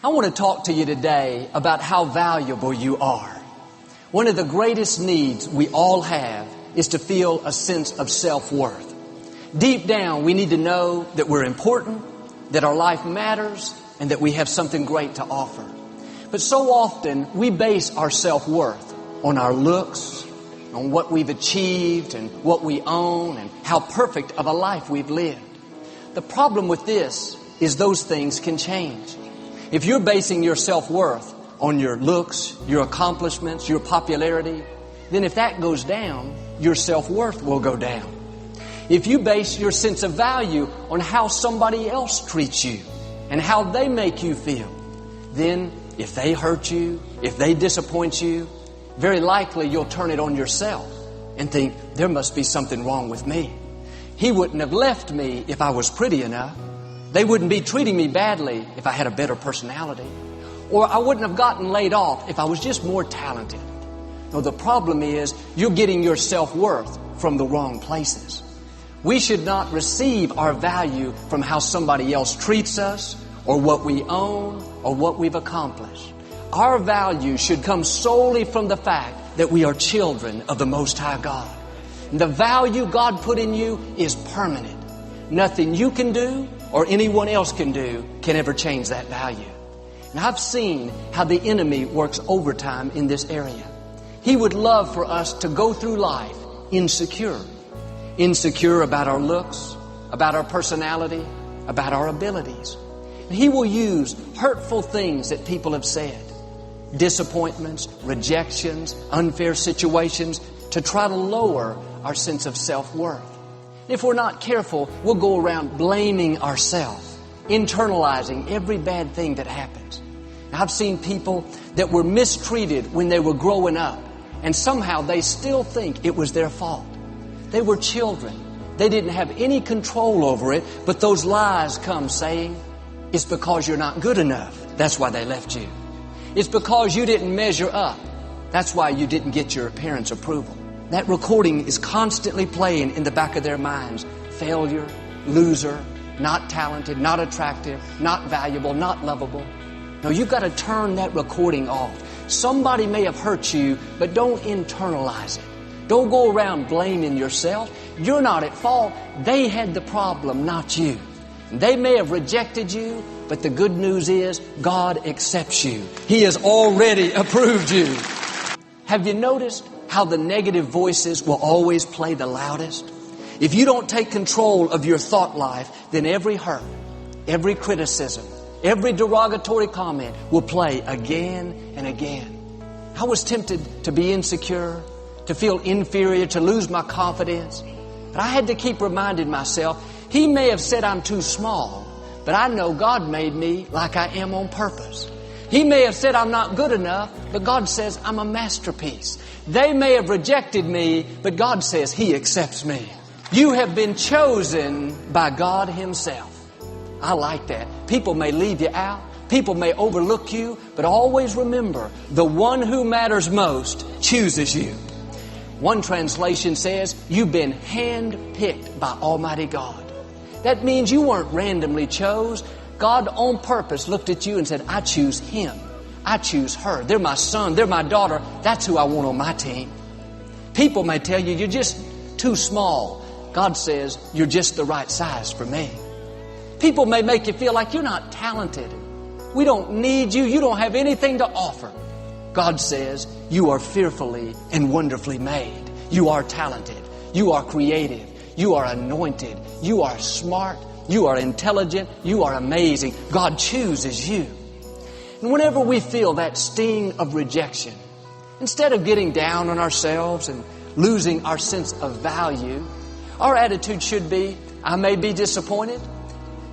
I want to talk to you today about how valuable you are. One of the greatest needs we all have is to feel a sense of self-worth. Deep down, we need to know that we're important, that our life matters, and that we have something great to offer. But so often, we base our self-worth on our looks, on what we've achieved and what we own and how perfect of a life we've lived. The problem with this is those things can change. If you're basing your self-worth on your looks, your accomplishments, your popularity, then if that goes down, your self-worth will go down. If you base your sense of value on how somebody else treats you and how they make you feel, then if they hurt you, if they disappoint you, very likely you'll turn it on yourself and think, there must be something wrong with me. He wouldn't have left me if I was pretty enough. They wouldn't be treating me badly if I had a better personality. Or I wouldn't have gotten laid off if I was just more talented. No, the problem is you're getting your self-worth from the wrong places. We should not receive our value from how somebody else treats us or what we own or what we've accomplished. Our value should come solely from the fact that we are children of the Most High God. And the value God put in you is permanent. Nothing you can do or anyone else can do can ever change that value. And I've seen how the enemy works overtime in this area. He would love for us to go through life insecure. Insecure about our looks, about our personality, about our abilities. And he will use hurtful things that people have said, disappointments, rejections, unfair situations to try to lower our sense of self-worth. If we're not careful, we'll go around blaming ourselves, internalizing every bad thing that happens. Now, I've seen people that were mistreated when they were growing up, and somehow they still think it was their fault. They were children. They didn't have any control over it, but those lies come saying, it's because you're not good enough. That's why they left you. It's because you didn't measure up. That's why you didn't get your parents' approval. That recording is constantly playing in the back of their minds. Failure, loser, not talented, not attractive, not valuable, not lovable. No, you've got to turn that recording off. Somebody may have hurt you, but don't internalize it. Don't go around blaming yourself. You're not at fault. They had the problem, not you. They may have rejected you, but the good news is God accepts you. He has already approved you. Have you noticed how the negative voices will always play the loudest? If you don't take control of your thought life, then every hurt, every criticism, every derogatory comment will play again and again. I was tempted to be insecure, to feel inferior, to lose my confidence. But I had to keep reminding myself, He may have said I'm too small, but I know God made me like I am on purpose. He may have said I'm not good enough, but God says I'm a masterpiece. They may have rejected me, but God says He accepts me. You have been chosen by God Himself. I like that. People may leave you out. People may overlook you, but always remember, the one who matters most chooses you. One translation says, you've been hand-picked by Almighty God. That means you weren't randomly chose. God on purpose looked at you and said, I choose him. I choose her. They're my son. They're my daughter. That's who I want on my team. People may tell you, you're just too small. God says, you're just the right size for me. People may make you feel like you're not talented. We don't need you. You don't have anything to offer. God says, you are fearfully and wonderfully made. You are talented. You are creative. You are anointed. You are smart. You are intelligent. You are amazing. God chooses you. And whenever we feel that sting of rejection, instead of getting down on ourselves and losing our sense of value, our attitude should be, I may be disappointed.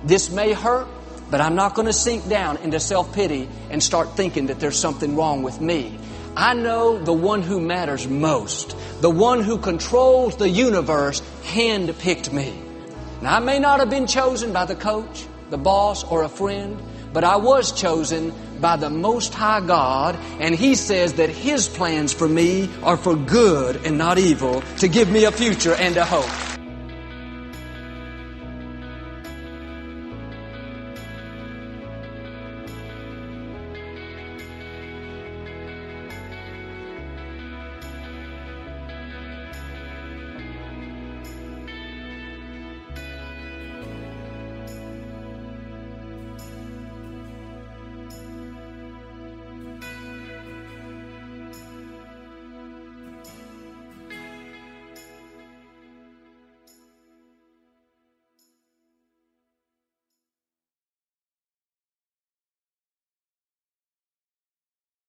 This may hurt, but I'm not going to sink down into self-pity and start thinking that there's something wrong with me. I know the one who matters most, the one who controls the universe, handpicked me. Now, I may not have been chosen by the coach, the boss, or a friend, but I was chosen by the Most High God, and He says that His plans for me are for good and not evil, to give me a future and a hope.